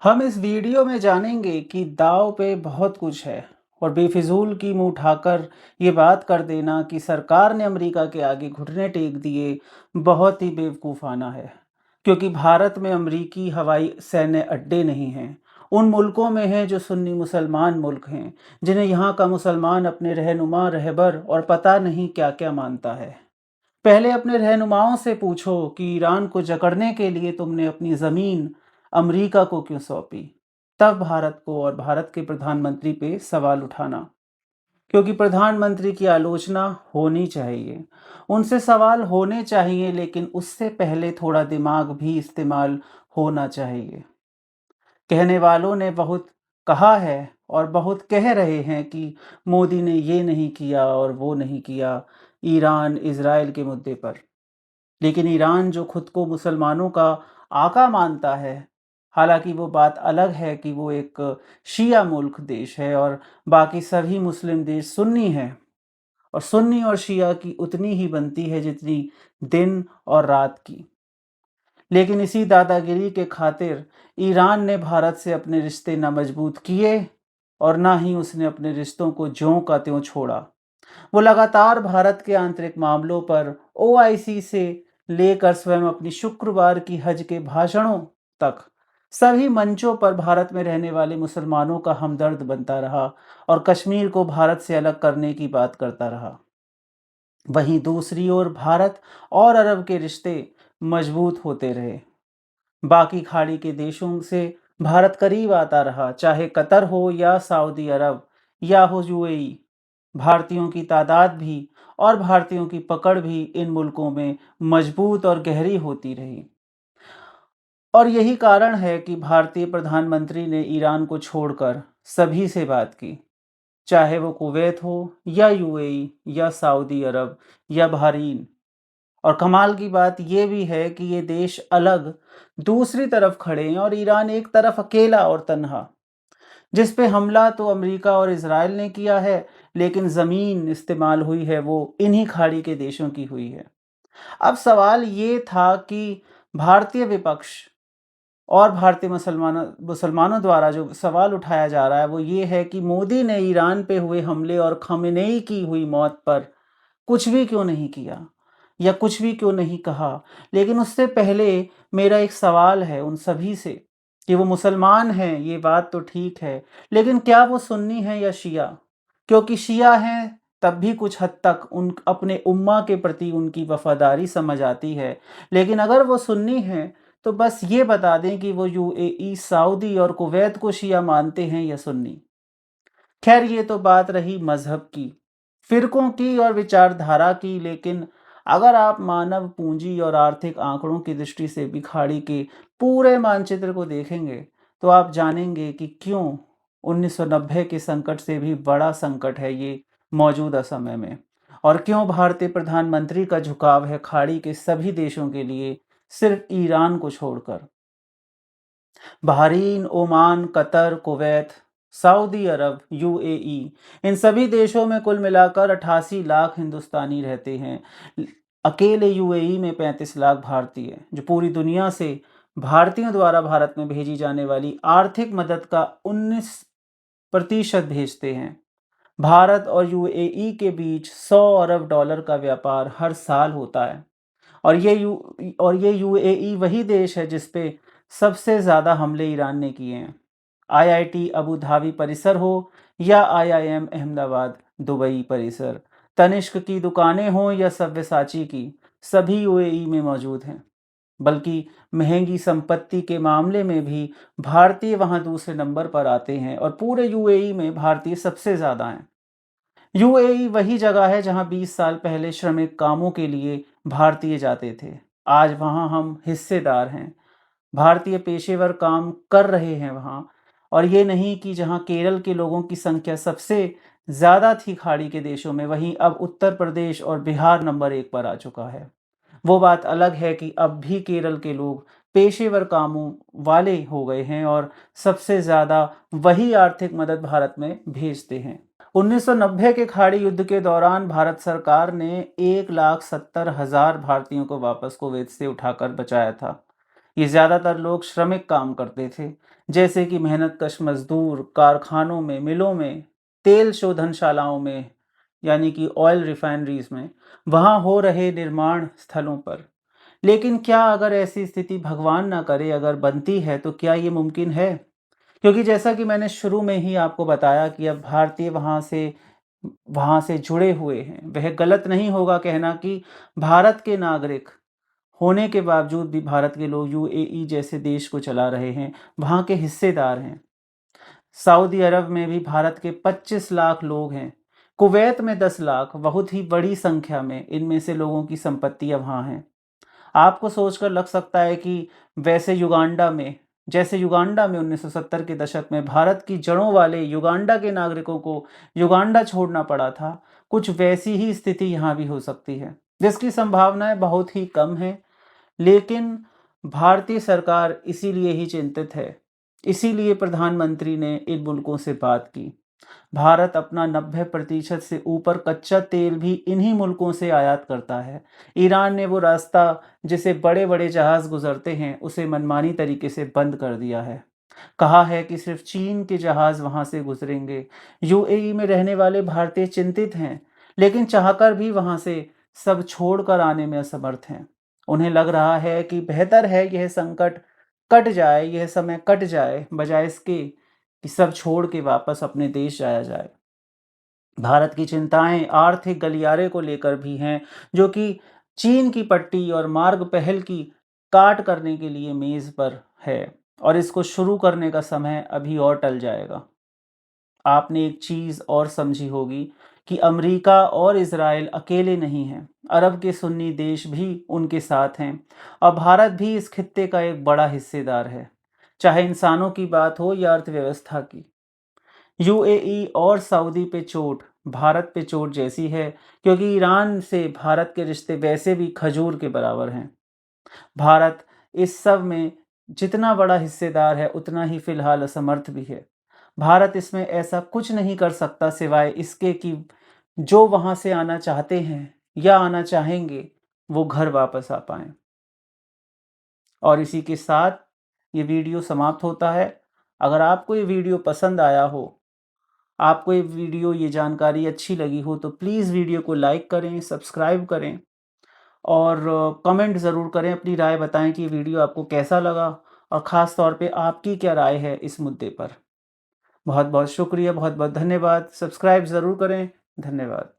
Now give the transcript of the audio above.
हम इस वीडियो में जानेंगे कि दांव पे बहुत कुछ है और बेफिजूल की मुंह उठाकर ये बात कर देना कि सरकार ने अमेरिका के आगे घुटने टेक दिए बहुत ही बेवकूफ़ाना है। क्योंकि भारत में अमेरिकी हवाई सैन्य अड्डे नहीं हैं। उन मुल्कों में हैं जो सुन्नी मुसलमान मुल्क हैं, जिन्हें यहाँ का मुसलमान अपने रहनुमा रहबर और पता नहीं क्या क्या मानता है। पहले अपने रहनुमाओं से पूछो कि ईरान को जकड़ने के लिए तुमने अपनी ज़मीन अमेरिका को क्यों सौंपी। तब भारत को और भारत के प्रधानमंत्री पे सवाल उठाना, क्योंकि प्रधानमंत्री की आलोचना होनी चाहिए, उनसे सवाल होने चाहिए, लेकिन उससे पहले थोड़ा दिमाग भी इस्तेमाल होना चाहिए। कहने वालों ने बहुत कहा है और बहुत कह रहे हैं कि मोदी ने ये नहीं किया और वो नहीं किया ईरान इज़राइल के मुद्दे पर। लेकिन ईरान जो खुद को मुसलमानों का आका मानता है, हालांकि वो बात अलग है कि वो एक शिया मुल्क देश है और बाकी सभी मुस्लिम देश सुन्नी हैं, और सुन्नी और शिया की उतनी ही बनती है जितनी दिन और रात की। लेकिन इसी दादागिरी के खातिर ईरान ने भारत से अपने रिश्ते न मजबूत किए और ना ही उसने अपने रिश्तों को ज्यों का त्यों छोड़ा। वो लगातार भारत के आंतरिक मामलों पर ओआईसी से लेकर स्वयं अपनी शुक्रवार की हज के भाषणों तक सभी मंचों पर भारत में रहने वाले मुसलमानों का हमदर्द बनता रहा और कश्मीर को भारत से अलग करने की बात करता रहा। वहीं दूसरी ओर भारत और अरब के रिश्ते मजबूत होते रहे। बाकी खाड़ी के देशों से भारत करीब आता रहा, चाहे कतर हो या सऊदी अरब या हो यूएई। भारतीयों की तादाद भी और भारतीयों की पकड़ भी इन मुल्कों में मजबूत और गहरी होती रही। और यही कारण है कि भारतीय प्रधानमंत्री ने ईरान को छोड़कर सभी से बात की, चाहे वो कुवैत हो या यूएई या सऊदी अरब या बहरीन। और कमाल की बात यह भी है कि ये देश अलग दूसरी तरफ खड़े हैं और ईरान एक तरफ अकेला और तन्हा, जिस पे हमला तो अमेरिका और इजराइल ने किया है, लेकिन ज़मीन इस्तेमाल हुई है वो इन्हीं खाड़ी के देशों की हुई है। अब सवाल ये था कि भारतीय विपक्ष और भारतीय मुसलमानों द्वारा जो सवाल उठाया जा रहा है वो ये है कि मोदी ने ईरान पे हुए हमले और खमेनेई की हुई मौत पर कुछ भी क्यों नहीं किया या कुछ भी क्यों नहीं कहा। लेकिन उससे पहले मेरा एक सवाल है उन सभी से कि वो मुसलमान हैं, ये बात तो ठीक है, लेकिन क्या वो सुन्नी हैं या शिया? क्योंकि शिया हैं तब भी कुछ हद तक उन अपने उम्मा के प्रति उनकी वफादारी समझ आती है, लेकिन अगर वो सुन्नी हैं तो बस ये बता दें कि वो यूएई, सऊदी और कुवैत को शिया मानते हैं या सुन्नी। खैर ये तो बात रही मजहब की, फिरकों की और विचारधारा की, लेकिन अगर आप मानव पूंजी और आर्थिक आंकड़ों की दृष्टि से भिखाड़ी के पूरे मानचित्र को देखेंगे तो आप जानेंगे कि क्यों 1990 के संकट से भी बड़ा संकट है ये मौजूदा समय में, और क्यों भारतीय प्रधानमंत्री का झुकाव है खाड़ी के सभी देशों के लिए सिर्फ ईरान को छोड़कर। Bahrain, Oman, Qatar, Kuwait, Saudi Arabia, UAE, इन सभी देशों में कुल मिलाकर 88 लाख हिंदुस्तानी रहते हैं। अकेले यूएई में 35 लाख भारतीय, जो पूरी दुनिया से भारतीयों द्वारा भारत में भेजी जाने वाली आर्थिक मदद का 19% भेजते हैं। भारत और यूएई के बीच 100 अरब डॉलर का व्यापार हर साल होता है। और ये यूएई वही देश है जिस पे सबसे ज़्यादा हमले ईरान ने किए हैं। आईआईटी अबू धाबी परिसर हो या आईआईएम अहमदाबाद दुबई परिसर, तनिष्क की दुकानें हों या सव्यसाची की, सभी यूएई में मौजूद हैं। बल्कि महंगी संपत्ति के मामले में भी भारतीय वहां दूसरे नंबर पर आते हैं और पूरे यूएई में भारतीय सबसे ज़्यादा हैं। यूएई वही जगह है जहां 20 साल पहले श्रमिक कामों के लिए भारतीय जाते थे। आज वहां हम हिस्सेदार हैं, भारतीय पेशेवर काम कर रहे हैं वहां। और ये नहीं कि जहां केरल के लोगों की संख्या सबसे ज़्यादा थी खाड़ी के देशों में, वहीं अब उत्तर प्रदेश और बिहार नंबर 1 पर आ चुका है। वो बात अलग है कि अब भी केरल के लोग पेशेवर कामों वाले हो गए हैं और सबसे ज़्यादा वही आर्थिक मदद भारत में भेजते हैं। 1990 के खाड़ी युद्ध के दौरान भारत सरकार ने 1,70,000 भारतीयों को वापस कुवैत से उठाकर बचाया था। ये ज़्यादातर लोग श्रमिक काम करते थे, जैसे कि मेहनतकश मज़दूर, कारखानों में, मिलों में, तेल शोधनशालाओं में, यानी कि ऑयल रिफाइनरीज़ में, वहाँ हो रहे निर्माण स्थलों पर। लेकिन क्या अगर ऐसी स्थिति भगवान ना करे अगर बनती है, तो क्या ये मुमकिन है? क्योंकि जैसा कि मैंने शुरू में ही आपको बताया कि अब भारतीय वहाँ से जुड़े हुए हैं। वह गलत नहीं होगा कहना कि भारत के नागरिक होने के बावजूद भी भारत के लोग यूएई जैसे देश को चला रहे हैं, वहाँ के हिस्सेदार हैं। सऊदी अरब में भी भारत के 25 लाख लोग हैं। कुवैत में 10 लाख, बहुत ही बड़ी संख्या में इनमें से लोगों की संपत्तियाँ वहाँ हैं। आपको सोचकर लग सकता है कि वैसे युगांडा में 1970 के दशक में भारत की जड़ों वाले युगांडा के नागरिकों को युगांडा छोड़ना पड़ा था, कुछ वैसी ही स्थिति यहाँ भी हो सकती है, जिसकी संभावनाएं बहुत ही कम हैं। लेकिन भारतीय सरकार इसीलिए ही चिंतित है, इसीलिए प्रधानमंत्री ने इन मुल्कों से बात की। भारत अपना 90% से ऊपर कच्चा तेल भी इन्हीं मुल्कों से आयात करता है। ईरान ने वो रास्ता जिसे बड़े-बड़े जहाज़ गुज़रते हैं, उसे मनमानी तरीके से बंद कर दिया है। कहा है कि सिर्फ चीन के जहाज़ वहाँ से गुज़रेंगे। यूएई में रहने वाले भारतीय चिंतित हैं, लेकिन चाहकर भी वहाँ से सब छोड़कर आने में असमर्थ हैं। उन्हें लग रहा है कि बेहतर है यह संकट कट जाए, यह समय कट जाए, बजाय इसके कि सब छोड़ के वापस अपने देश जाया जाए। भारत की चिंताएं आर्थिक गलियारे को लेकर भी हैं, जो कि चीन की पट्टी और मार्ग पहल की काट करने के लिए मेज पर है, और इसको शुरू करने का समय अभी और टल जाएगा। आपने एक चीज़ और समझी होगी कि अमेरिका और इज़राइल अकेले नहीं हैं। अरब के सुन्नी देश भी उनके साथ हैं, और भारत भी इस खित्ते का एक बड़ा हिस्सेदार है, चाहे इंसानों की बात हो या अर्थव्यवस्था की। यूएई और सऊदी पे चोट भारत पे चोट जैसी है, क्योंकि ईरान से भारत के रिश्ते वैसे भी खजूर के बराबर हैं। भारत इस सब में जितना बड़ा हिस्सेदार है, उतना ही फिलहाल असमर्थ भी है। भारत इसमें ऐसा कुछ नहीं कर सकता सिवाय इसके कि जो वहाँ से आना चाहते हैं या आना चाहेंगे, वो घर वापस आ पाएँ। और इसी के साथ ये वीडियो समाप्त होता है। अगर आपको ये वीडियो पसंद आया हो, आपको ये जानकारी अच्छी लगी हो, तो प्लीज़ वीडियो को लाइक करें, सब्सक्राइब करें, और कमेंट ज़रूर करें, अपनी राय बताएं कि ये वीडियो आपको कैसा लगा, और ख़ास तौर पे आपकी क्या राय है इस मुद्दे पर। बहुत बहुत शुक्रिया, बहुत बहुत धन्यवाद। सब्सक्राइब ज़रूर करें। धन्यवाद।